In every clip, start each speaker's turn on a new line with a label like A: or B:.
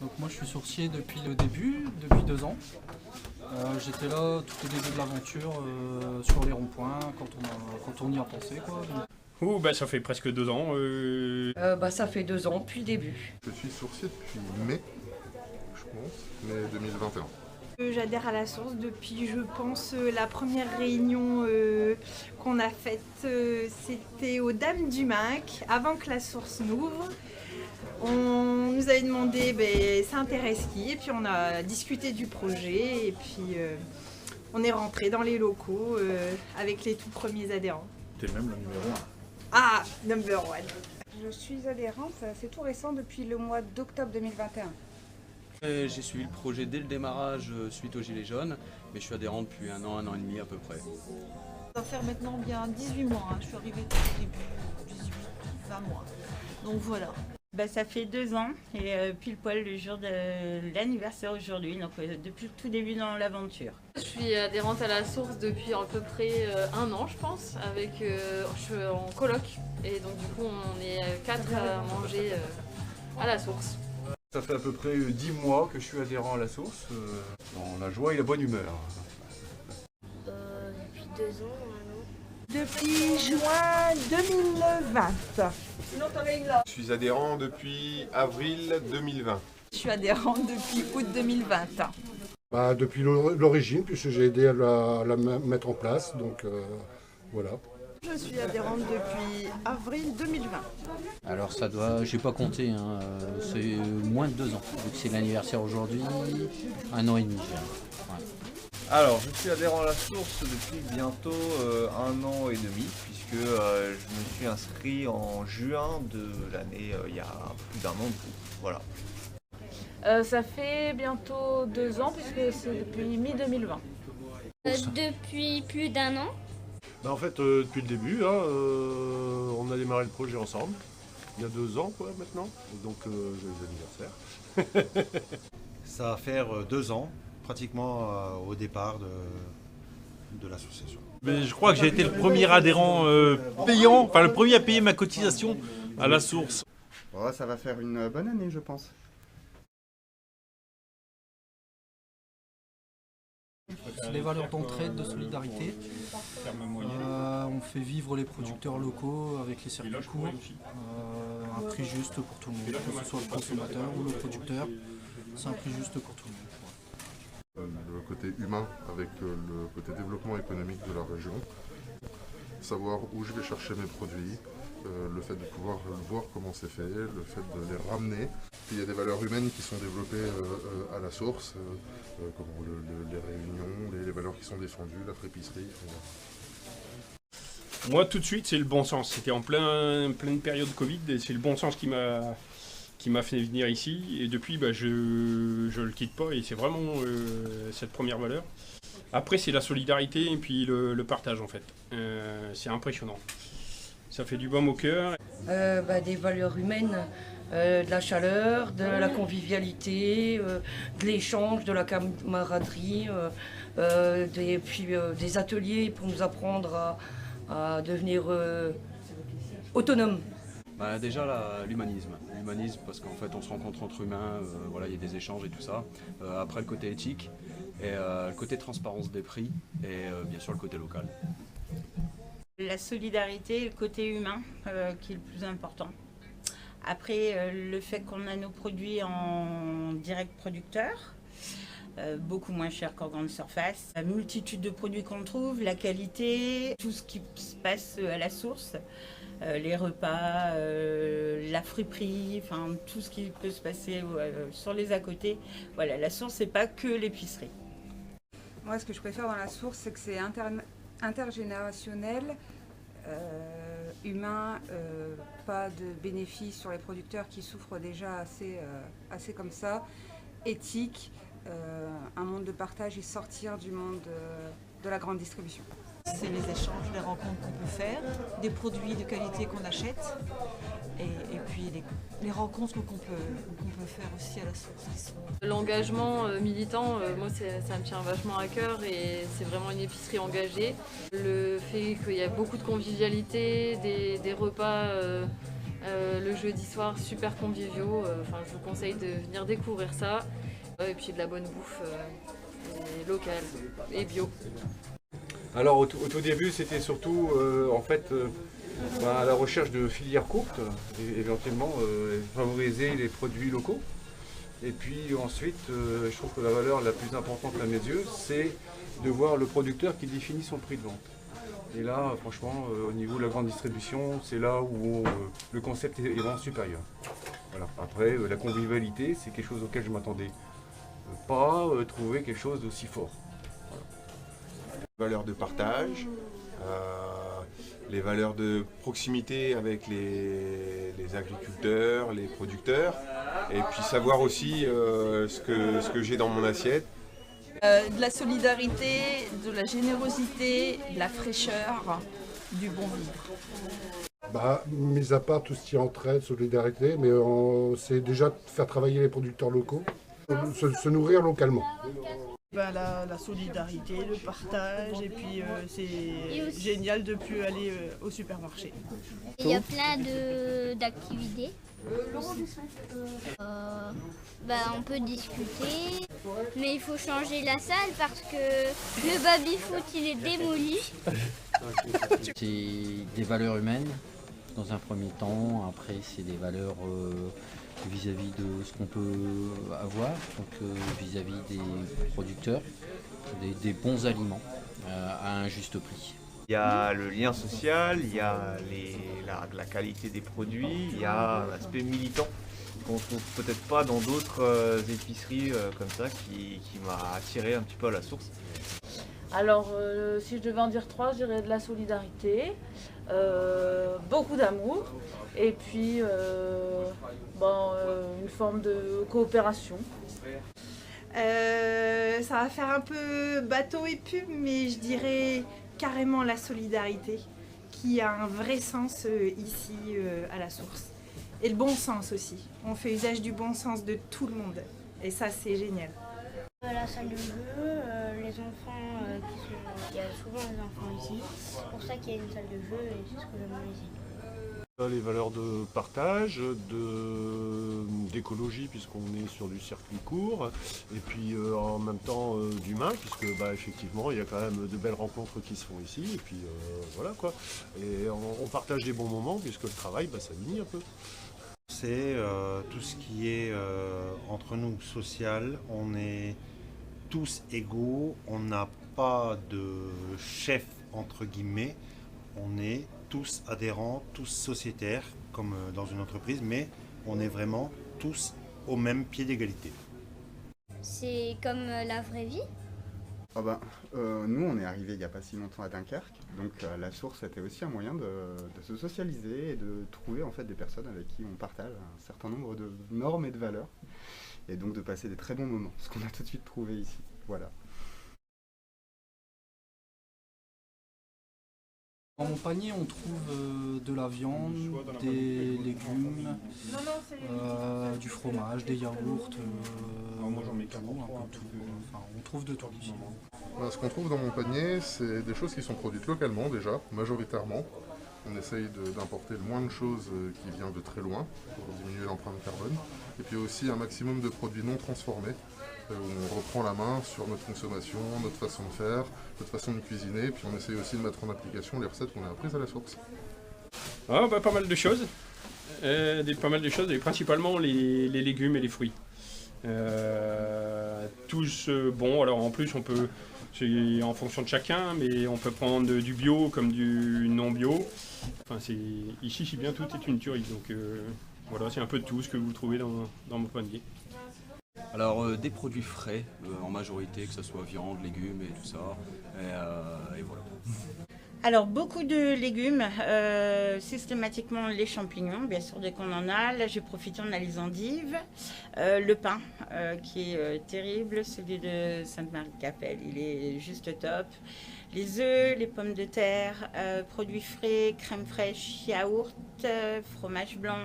A: Donc moi je suis sourcier depuis le début, depuis 2 ans. J'étais là tout au début de l'aventure sur les ronds-points quand on y a pensé quoi.
B: Oh, bah ça fait presque 2 ans.
C: Ça fait 2 ans depuis le début.
D: Je suis sourcier depuis mai, je pense, mai 2021.
E: J'adhère à la source depuis, je pense, la première réunion qu'on a faite, c'était aux Dames du Mac, avant que la source n'ouvre. On nous avait demandé ça intéresse qui, et puis on a discuté du projet, et puis on est rentré dans les locaux avec les tout premiers adhérents.
F: T'es même le numéro 1.
E: Ah, number one.
G: Je suis adhérente, c'est tout récent, depuis le mois d'octobre 2021.
H: J'ai suivi le projet dès le démarrage suite aux Gilets jaunes, mais je suis adhérent depuis un an et demi à peu près.
I: Ça va faire maintenant bien 18 mois, je suis arrivée au début, 18, 20 mois. Donc voilà.
J: Ça fait 2 ans et pile poil le jour de l'anniversaire aujourd'hui, donc depuis le tout début dans l'aventure.
K: Je suis adhérente à la source depuis à peu près 1 an je pense, je suis en coloc et donc du coup on est 4 à manger à la source.
F: Ça fait à peu près 10 mois que je suis adhérent à la source, dans la joie et la bonne humeur.
L: Depuis 2 ans, un an.
E: Depuis juin 2020.
D: Je suis adhérent depuis avril 2020.
I: Je suis adhérente depuis août 2020.
M: Depuis l'origine, puisque j'ai aidé à la mettre en place, donc voilà.
I: Je suis adhérente depuis avril 2020.
H: Alors ça doit, j'ai pas compté, hein, c'est moins de 2 ans, vu que c'est l'anniversaire aujourd'hui, 1 an et demi. Ouais.
N: Alors je suis adhérent à la source depuis bientôt 1 an et demi, puisque je me suis inscrit en juin de l'année, il y a plus d'1 an de tout. Voilà.
K: Ça fait bientôt 2 ans puisque c'est depuis mi-2020.
L: Depuis plus d'1 an.
O: En fait, depuis le début, on a démarré le projet ensemble, il y a 2 ans quoi, maintenant, donc joyeux anniversaire.
P: Ça va faire 2 ans, pratiquement au départ de l'association.
B: Je crois que j'ai été le premier adhérent payant, enfin le premier à payer ma cotisation à la source.
Q: Oh, ça va faire une bonne année, je pense.
A: Les valeurs d'entraide, de solidarité. On fait vivre les producteurs locaux avec les circuits courts. Un prix juste pour tout le monde, que ce soit le consommateur ou le producteur. C'est un prix juste pour tout le monde.
D: Le côté humain avec le côté développement économique de la région. Savoir où je vais chercher mes produits, le fait de pouvoir voir comment c'est fait, le fait de les ramener. Puis il y a des valeurs humaines qui sont développées à la source, comme les réunions, les valeurs qui sont défendues, la frépisserie.
B: Moi tout de suite c'est le bon sens, c'était en pleine période Covid et c'est le bon sens qui m'a fait venir ici et depuis je le quitte pas et c'est vraiment cette première valeur. Après c'est la solidarité et puis le partage en fait, c'est impressionnant. Ça fait du baume au cœur.
C: Des valeurs humaines, de la chaleur, de la convivialité, de l'échange, de la camaraderie, des ateliers pour nous apprendre à devenir autonomes.
H: Déjà l'humanisme parce qu'en fait on se rencontre entre humains, il y a des échanges et tout ça. Après le côté éthique et le côté transparence des prix et bien sûr le côté local.
J: La solidarité, le côté humain qui est le plus important. Après, le fait qu'on a nos produits en direct producteur, beaucoup moins cher qu'en grande surface. La multitude de produits qu'on trouve, la qualité, tout ce qui se passe à la source, les repas, la friperie, enfin tout ce qui peut se passer sur les à côté. Voilà, la source, c'est pas que l'épicerie.
G: Moi, ce que je préfère dans la source, c'est que c'est intergénérationnel, humain, pas de bénéfices sur les producteurs qui souffrent déjà assez comme ça, éthique, un monde de partage et sortir du monde de la grande distribution.
I: C'est les échanges, les rencontres qu'on peut faire, des produits de qualité qu'on achète et puis les rencontres qu'on peut faire aussi à la source.
K: L'engagement militant, moi ça me tient vachement à cœur et c'est vraiment une épicerie engagée. Le fait qu'il y a beaucoup de convivialité, des repas le jeudi soir super conviviaux. Je vous conseille de venir découvrir ça. Et puis de la bonne bouffe et locale et bio.
F: Alors au tout début, c'était surtout à la recherche de filières courtes, et éventuellement favoriser les produits locaux. Et puis ensuite, je trouve que la valeur la plus importante à mes yeux, c'est de voir le producteur qui définit son prix de vente. Et là, franchement, au niveau de la grande distribution, c'est là où le concept est vraiment supérieur. Voilà. Après, la convivialité, c'est quelque chose auquel je m'attendais pas trouver quelque chose d'aussi fort.
R: Valeurs de partage, les valeurs de proximité avec les agriculteurs, les producteurs, et puis savoir aussi ce que j'ai dans mon assiette.
S: De la solidarité, de la générosité, de la fraîcheur, du bon vivre.
M: Mis à part tout ce qui est entraide, solidarité, mais c'est déjà de faire travailler les producteurs locaux, se nourrir localement.
T: La solidarité, le partage, et puis c'est génial de ne plus aller au supermarché.
L: Il y a plein d'activités. On peut discuter, mais il faut changer la salle parce que le baby-foot il est démoli.
U: C'est des valeurs humaines dans un premier temps, après c'est des valeurs vis-à-vis de ce qu'on peut avoir, donc vis-à-vis des producteurs, des bons aliments à un juste prix.
N: Il y a le lien social, il y a la qualité des produits, il y a l'aspect militant qu'on ne trouve peut-être pas dans d'autres épiceries comme ça qui m'a attiré un petit peu à la source.
V: Alors si je devais en dire 3, je dirais de la solidarité, beaucoup d'amour et puis une forme de coopération.
E: Ça va faire un peu bateau et pub, mais je dirais carrément la solidarité qui a un vrai sens ici à la source. Et le bon sens aussi. On fait usage du bon sens de tout le monde. Et ça, c'est génial.
L: La salle de jeu, les enfants il y a souvent les enfants ici. C'est pour ça qu'il y a une salle de jeu et c'est ce que j'aime bien ici.
O: Les valeurs de partage, d'écologie puisqu'on est sur du circuit court, et puis en même temps d'humain puisque effectivement il y a quand même de belles rencontres qui se font ici, et puis voilà quoi. Et on partage des bons moments puisque le travail ça unit un peu.
P: C'est tout ce qui est entre nous social, on est tous égaux, on n'a pas de chef entre guillemets, on est tous adhérents, tous sociétaires, comme dans une entreprise, mais on est vraiment tous au même pied d'égalité.
L: C'est comme la vraie vie ?
Q: Nous, on est arrivés il n'y a pas si longtemps à Dunkerque, donc la source était aussi un moyen de se socialiser et de trouver en fait des personnes avec qui on partage un certain nombre de normes et de valeurs, et donc de passer des très bons moments, ce qu'on a tout de suite trouvé ici. Voilà.
A: Dans mon panier, on trouve de la viande, des légumes, du fromage, des yaourts, moi j'en mets un peu tout. On trouve de tout ici.
D: Ce qu'on trouve dans mon panier, c'est des choses qui sont produites localement déjà, majoritairement. On essaye d'importer le moins de choses qui vient de très loin pour diminuer l'empreinte carbone. Et puis aussi un maximum de produits non transformés, où on reprend la main sur notre consommation, notre façon de faire, notre façon de cuisiner, puis on essaye aussi de mettre en application les recettes qu'on a apprises à la source.
B: Pas mal de choses. Et principalement les légumes et les fruits. Tous bons, alors en plus on peut, c'est en fonction de chacun, mais on peut prendre du bio comme du non bio. Ici si bien tout est une tuerie, donc voilà, c'est un peu de tout ce que vous trouvez dans mon panier.
H: Alors des produits frais en majorité, que ce soit viande, légumes et tout ça, et voilà.
J: Alors beaucoup de légumes, systématiquement les champignons, bien sûr dès qu'on en a. Là j'ai profité, on a les endives, le pain qui est terrible, celui de Sainte-Marie-de-Capelle, il est juste top. Les œufs, les pommes de terre, produits frais, crème fraîche, yaourt, fromage blanc,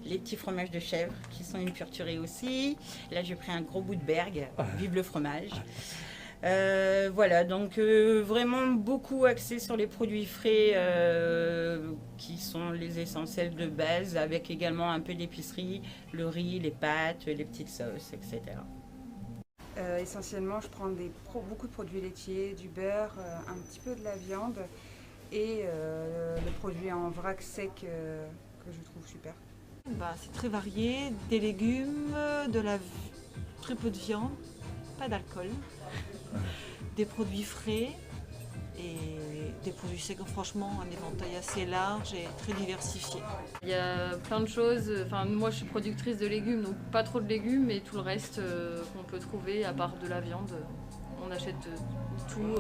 J: les petits fromages de chèvre qui sont une pure tuerie aussi. Là j'ai pris un gros bout de Bergue, vive le fromage. Voilà, donc vraiment beaucoup axé sur les produits frais qui sont les essentiels de base, avec également un peu d'épicerie, le riz, les pâtes, les petites sauces, etc.
C: Essentiellement, je prends beaucoup de produits laitiers, du beurre, un petit peu de la viande et le produit en vrac sec que je trouve super.
I: C'est très varié, des légumes, très peu de viande, pas d'alcool, des produits frais et des produits secs. Franchement, un éventail assez large et très diversifié.
K: Il y a plein de choses. Enfin, moi, je suis productrice de légumes, donc pas trop de légumes, mais tout le reste qu'on peut trouver, à part de la viande, on achète tout,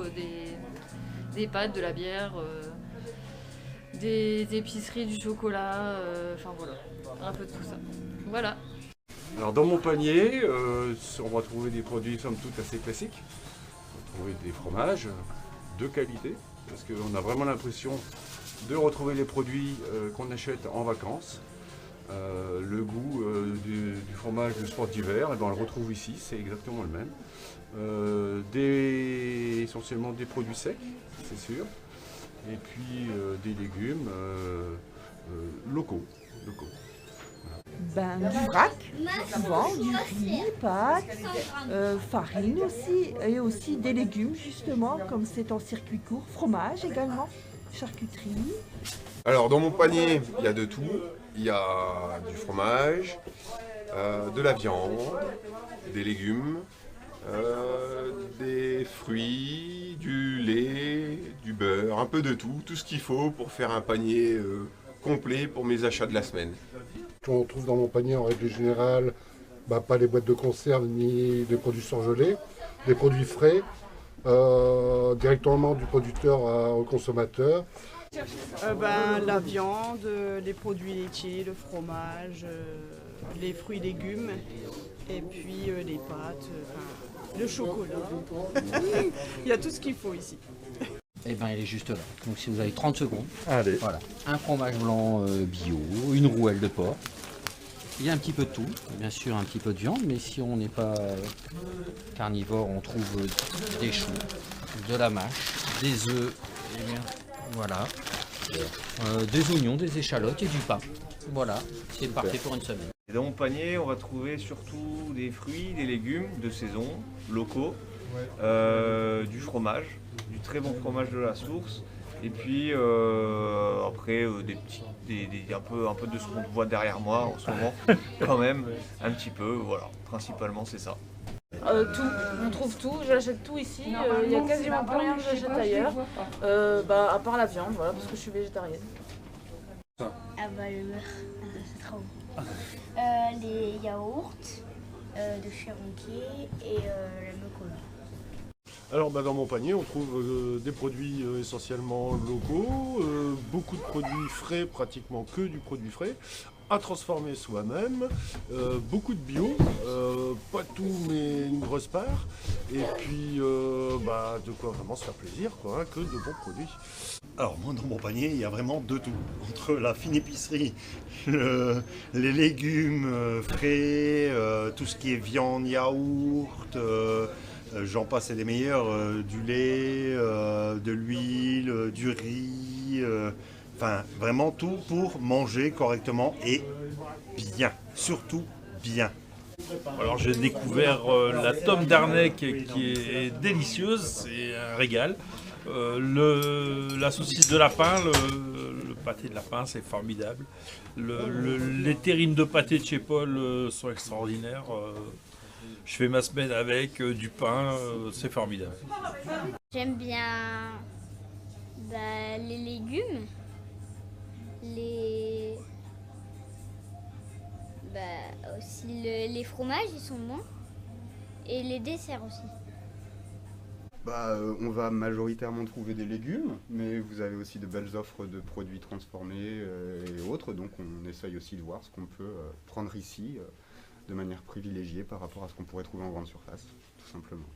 K: des pâtes, de la bière, des épiceries, du chocolat, enfin voilà, un peu de tout ça. Voilà.
F: Alors dans mon panier, on va trouver des produits somme toute assez classiques. On va trouver des fromages de qualité, parce qu'on a vraiment l'impression de retrouver les produits qu'on achète en vacances. Le goût du fromage de sport d'hiver, on le retrouve ici, c'est exactement le même. Essentiellement des produits secs, c'est sûr. Et puis des légumes locaux.
G: Du vrac, souvent, du riz, pâtes, farine aussi, et aussi des légumes justement, comme c'est en circuit court, fromage également, charcuterie.
R: Alors dans mon panier, il y a de tout. Il y a du fromage, de la viande, des légumes, des fruits, du lait, du beurre, un peu de tout ce qu'il faut pour faire un panier complet pour mes achats de la semaine.
M: On trouve dans mon panier en règle générale pas les boîtes de conserve ni des produits surgelés, des produits frais, directement du producteur au consommateur.
T: La viande, les produits laitiers, le fromage, les fruits et légumes, et puis les pâtes, le chocolat. Il y a tout ce qu'il faut ici.
U: Eh bien, il est juste là. Donc si vous avez 30 secondes,
W: allez.
U: Voilà. Un fromage blanc bio, une rouelle de porc. Il y a un petit peu de tout, bien sûr un petit peu de viande, mais si on n'est pas carnivore, on trouve des choux, de la mâche, des œufs, et bien, voilà, des oignons, des échalotes et du pain. Voilà, c'est parfait pour une semaine.
N: Dans mon panier, on va trouver surtout des fruits, des légumes de saison, locaux, du fromage, du très bon fromage de la source, et puis après un peu de ce qu'on voit derrière moi en ce moment, quand même, un petit peu, voilà, principalement c'est ça.
V: Tout, on trouve tout, j'achète tout ici, il n'y a quasiment plus rien que j'achète ailleurs, à part la viande, voilà, parce que je suis végétarienne.
L: Le beurre, c'est trop bon. Les yaourts de chez Ronquier et la mocola.
O: Alors dans mon panier on trouve des produits essentiellement locaux, beaucoup de produits frais, pratiquement que du produit frais, à transformer soi-même, beaucoup de bio, pas tout mais une grosse part, et puis de quoi vraiment se faire plaisir, que de bons produits.
P: Alors moi dans mon panier il y a vraiment de tout, entre la fine épicerie, les légumes frais, tout ce qui est viande, yaourt, j'en passe et des meilleurs, du lait, de l'huile, du riz, enfin vraiment tout pour manger correctement et bien, surtout bien.
W: Alors j'ai découvert la tome d'Arnec qui est délicieuse, c'est un régal. La saucisse de lapin, le pâté de lapin, c'est formidable. Les terrines de pâté de chez Paul sont extraordinaires. Je fais ma semaine avec du pain, c'est formidable.
L: J'aime bien les légumes, aussi les fromages, ils sont bons, et les desserts aussi.
Q: On va majoritairement trouver des légumes, mais vous avez aussi de belles offres de produits transformés et autres, donc on essaye aussi de voir ce qu'on peut prendre ici de manière privilégiée par rapport à ce qu'on pourrait trouver en grande surface, tout simplement.